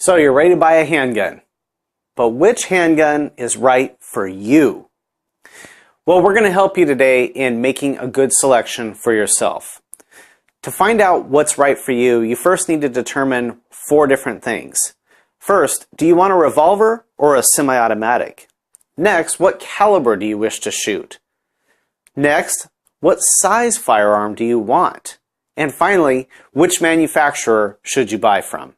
So you're ready to buy a handgun, but which handgun is right for you? Well, we're going to help you today in making a good selection for yourself. To find out what's right for you, you first need to determine 4 different things. First, do you want a revolver or a semi-automatic? Next, what caliber do you wish to shoot? Next, what size firearm do you want? And finally, which manufacturer should you buy from?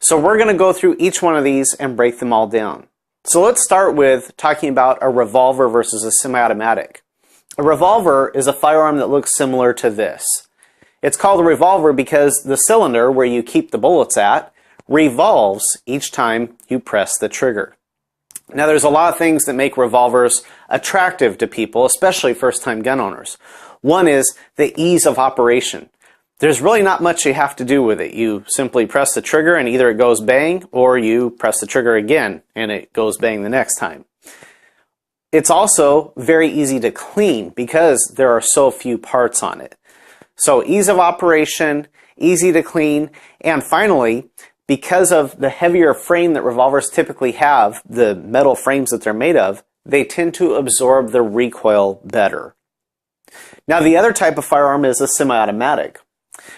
So we're going to go through each one of these and break them all down. So let's start with talking about a revolver versus a semi-automatic. A revolver is a firearm that looks similar to this. It's called a revolver because the cylinder where you keep the bullets at revolves each time you press the trigger. Now there's a lot of things that make revolvers attractive to people, especially first-time gun owners. One is the ease of operation. There's really not much you have to do with it. You simply press the trigger and either it goes bang or you press the trigger again and it goes bang the next time. It's also very easy to clean because there are so few parts on it. So ease of operation, easy to clean, and finally, because of the heavier frame that revolvers typically have, the metal frames that they're made of, they tend to absorb the recoil better. Now the other type of firearm is a semi-automatic.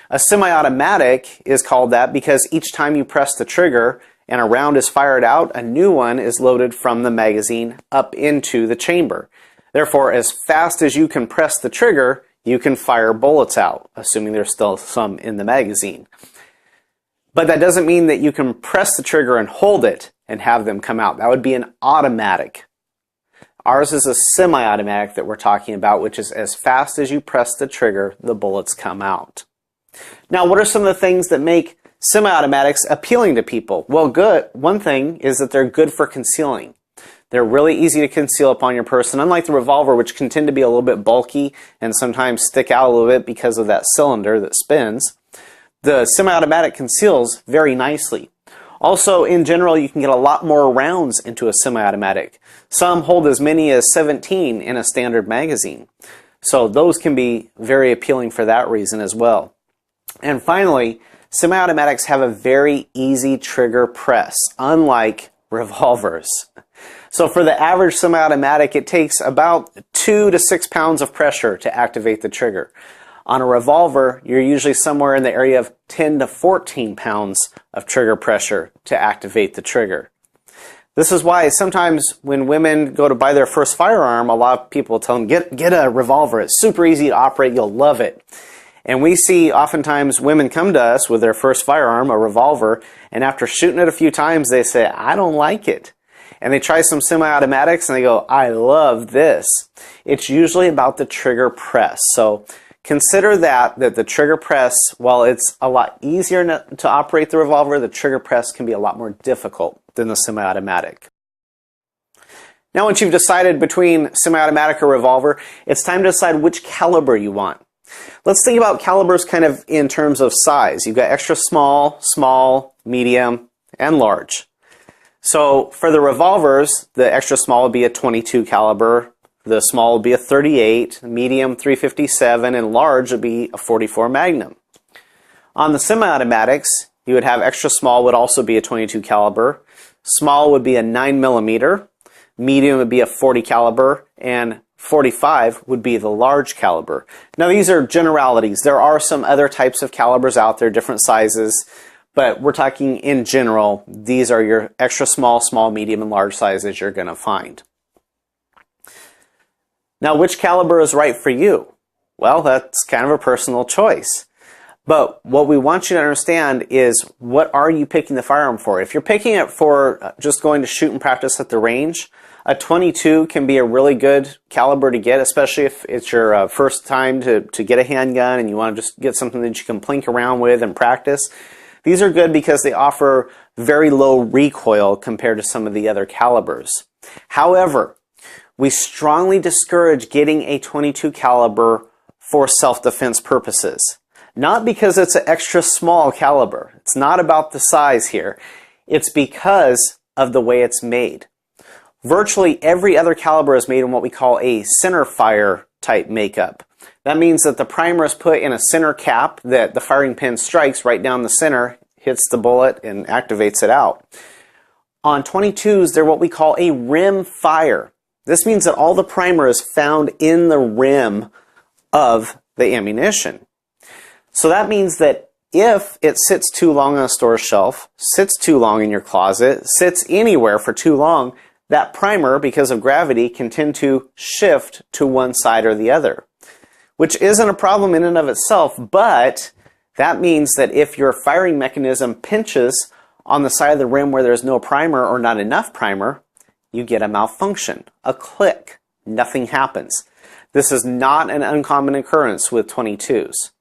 A semi-automatic is called that because each time you press the trigger and a round is fired out, a new one is loaded from the magazine up into the chamber. Therefore, as fast as you can press the trigger, you can fire bullets out, assuming there's still some in the magazine. But that doesn't mean that you can press the trigger and hold it and have them come out. That would be an automatic. Ours is a semi-automatic that we're talking about, which is as fast as you press the trigger, the bullets come out. Now, what are some of the things that make semi-automatics appealing to people? Well, one thing is that they're good for concealing. They're really easy to conceal upon your person, unlike the revolver, which can tend to be a little bit bulky and sometimes stick out a little bit because of that cylinder that spins. The semi-automatic conceals very nicely. Also, in general, you can get a lot more rounds into a semi-automatic. Some hold as many as 17 in a standard magazine. So those can be very appealing for that reason as well. And finally, semi-automatics have a very easy trigger press, unlike revolvers. So for the average semi-automatic, it takes about 2 to 6 pounds of pressure to activate the trigger. On a revolver, you're usually somewhere in the area of 10 to 14 pounds of trigger pressure to activate the trigger. This is why sometimes when women go to buy their first firearm, a lot of people tell them, get a revolver. It's super easy to operate. You'll love it. And we see oftentimes women come to us with their first firearm, a revolver, and after shooting it a few times, they say, I don't like it. And they try some semi-automatics and they go, I love this. It's usually about the trigger press. So consider that the trigger press, while it's a lot easier to operate the revolver, the trigger press can be a lot more difficult than the semi-automatic. Now once you've decided between semi-automatic or revolver, it's time to decide which caliber you want. Let's think about calibers kind of in terms of size. You've got extra small, small, medium, and large. So for the revolvers, the extra small would be a .22 caliber, the small would be a .38, medium .357, and large would be a .44 Magnum. On the semi-automatics, you would have extra small would also be a .22 caliber, small would be a 9mm, medium would be a .40 caliber, and .45 would be the large caliber. Now these are generalities. There are some other types of calibers out there, different sizes, but we're talking in general, these are your extra small, small, medium, and large sizes you're going to find. Now which caliber is right for you? Well, that's kind of a personal choice. But what we want you to understand is, what are you picking the firearm for? If you're picking it for just going to shoot and practice at the range, a .22 can be a really good caliber to get, especially if it's your first time to get a handgun and you want to just get something that you can plink around with and practice. These are good because they offer very low recoil compared to some of the other calibers. However, we strongly discourage getting a .22 caliber for self-defense purposes. Not because it's an extra small caliber. It's not about the size here. It's because of the way it's made. Virtually every other caliber is made in what we call a center fire type makeup. That means that the primer is put in a center cap that the firing pin strikes right down the center, hits the bullet and activates it out. On 22s, they're what we call a rim fire. This means that all the primer is found in the rim of the ammunition. So that means that if it sits too long on a store shelf, sits too long in your closet, sits anywhere for too long, that primer, because of gravity, can tend to shift to one side or the other, which isn't a problem in and of itself, but that means that if your firing mechanism pinches on the side of the rim where there's no primer or not enough primer, you get a malfunction, a click. Nothing happens. This is not an uncommon occurrence with 22s.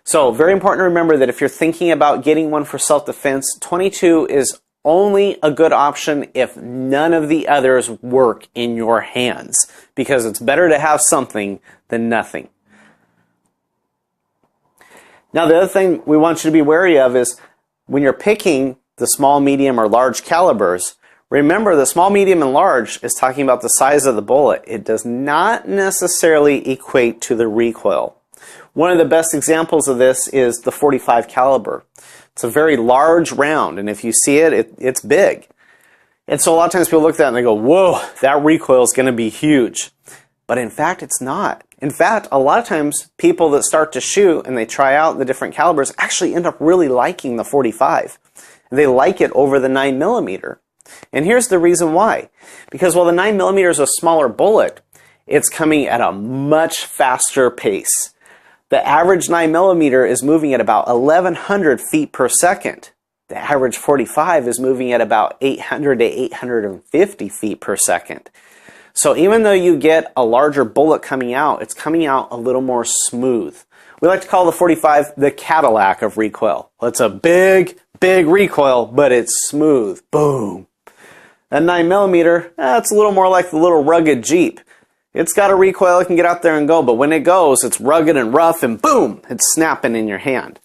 So very important to remember that if you're thinking about getting one for self-defense, 22 is only a good option if none of the others work in your hands, because it's better to have something than nothing. Now the other thing we want you to be wary of is when you're picking the small, medium, or large calibers, remember the small, medium, and large is talking about the size of the bullet. It does not necessarily equate to the recoil. One of the best examples of this is the .45 caliber. It's a very large round, and if you see it, it's big. And so a lot of times people look at that and they go, whoa, that recoil is going to be huge. But in fact, it's not. In fact, a lot of times people that start to shoot and they try out the different calibers actually end up really liking the .45. They like it over the 9mm. And here's the reason why. Because while the 9mm is a smaller bullet, it's coming at a much faster pace. The average 9mm is moving at about 1,100 feet per second. The average .45 is moving at about 800 to 850 feet per second. So even though you get a larger bullet coming out, it's coming out a little more smooth. We like to call the .45 the Cadillac of recoil. It's a big recoil, but it's smooth. Boom. That 9mm, it's a little more like the little rugged Jeep. It's got a recoil, it can get out there and go, but when it goes, it's rugged and rough and boom, it's snapping in your hand.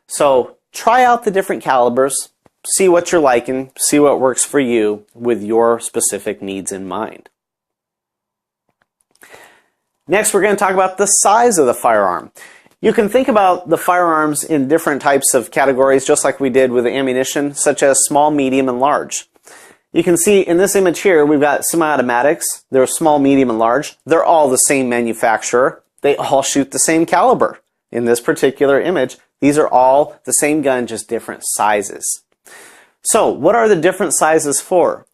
So try out the different calibers, see what you're liking, see what works for you with your specific needs in mind. Next, we're going to talk about the size of the firearm. You can think about the firearms in different types of categories, just like we did with the ammunition, such as small, medium, and large. You can see in this image here, we've got semi-automatics. They're small, medium, and large. They're all the same manufacturer. They all shoot the same caliber. In this particular image, these are all the same gun, just different sizes. So, what are the different sizes for?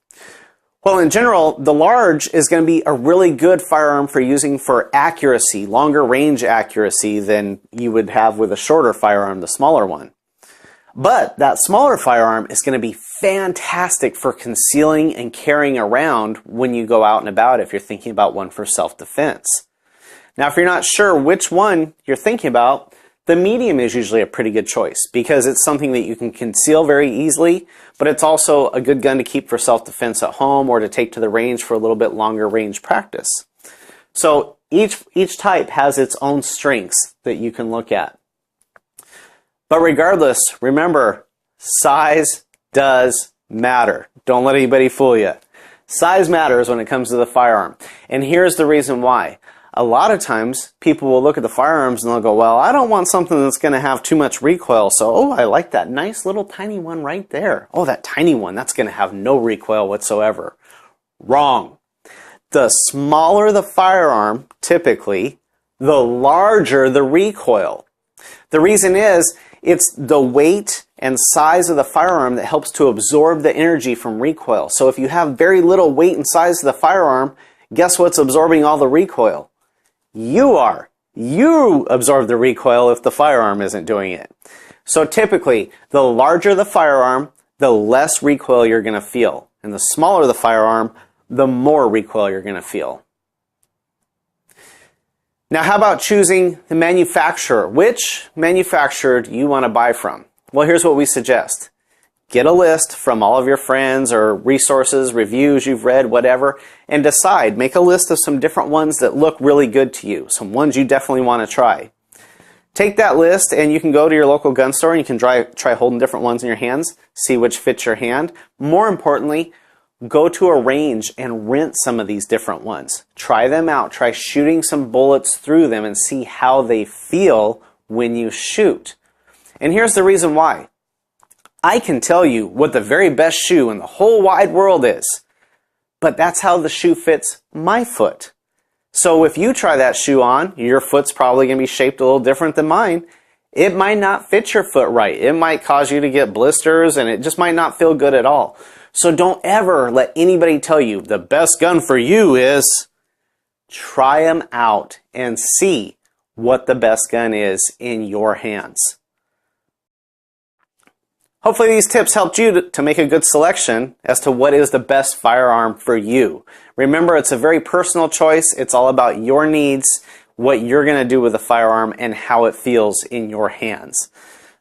Well, in general, the large is going to be a really good firearm for using for accuracy, longer range accuracy than you would have with a shorter firearm, the smaller one. But that smaller firearm is going to be fantastic for concealing and carrying around when you go out and about if you're thinking about one for self-defense. Now, if you're not sure which one you're thinking about, the medium is usually a pretty good choice because it's something that you can conceal very easily, but it's also a good gun to keep for self-defense at home or to take to the range for a little bit longer range practice. So each type has its own strengths that you can look at. But regardless, remember, size does matter. Don't let anybody fool you. Size matters when it comes to the firearm. And here's the reason why. A lot of times, people will look at the firearms and they'll go, well, I don't want something that's going to have too much recoil, so, oh, I like that nice little tiny one right there. Oh, that tiny one, that's going to have no recoil whatsoever. Wrong. The smaller the firearm, typically, the larger the recoil. The reason is, it's the weight and size of the firearm that helps to absorb the energy from recoil. So if you have very little weight and size of the firearm, guess what's absorbing all the recoil? You are. You absorb the recoil if the firearm isn't doing it. So typically, the larger the firearm, the less recoil you're going to feel. And the smaller the firearm, the more recoil you're going to feel. Now, how about choosing the manufacturer? Which manufacturer do you want to buy from? Well, here's what we suggest. Get a list from all of your friends or resources, reviews you've read, whatever, and decide. Make a list of some different ones that look really good to you, some ones you definitely want to try. Take that list and you can go to your local gun store and you can try holding different ones in your hands, see which fits your hand. More importantly, go to a range and rent some of these different ones. Try them out. Try shooting some bullets through them and see how they feel when you shoot. And here's the reason why. I can tell you what the very best shoe in the whole wide world is, but that's how the shoe fits my foot. So if you try that shoe on, your foot's probably going to be shaped a little different than mine. It might not fit your foot right. It might cause you to get blisters, and it just might not feel good at all. So don't ever let anybody tell you the best gun for you is. Try them out and see what the best gun is in your hands. Hopefully these tips helped you to make a good selection as to what is the best firearm for you. Remember, it's a very personal choice. It's all about your needs, what you're going to do with the firearm, and how it feels in your hands.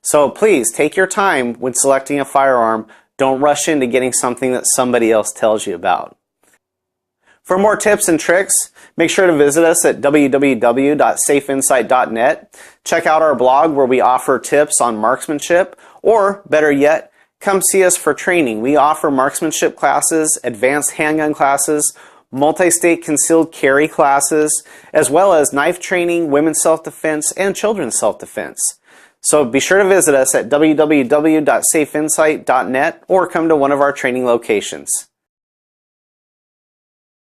So please take your time when selecting a firearm. Don't rush into getting something that somebody else tells you about. For more tips and tricks, make sure to visit us at www.safeinsight.net. Check out our blog where we offer tips on marksmanship, or better yet, come see us for training. We offer marksmanship classes, advanced handgun classes, multi-state concealed carry classes, as well as knife training, women's self-defense, and children's self-defense. So be sure to visit us at www.safeinsight.net or come to one of our training locations.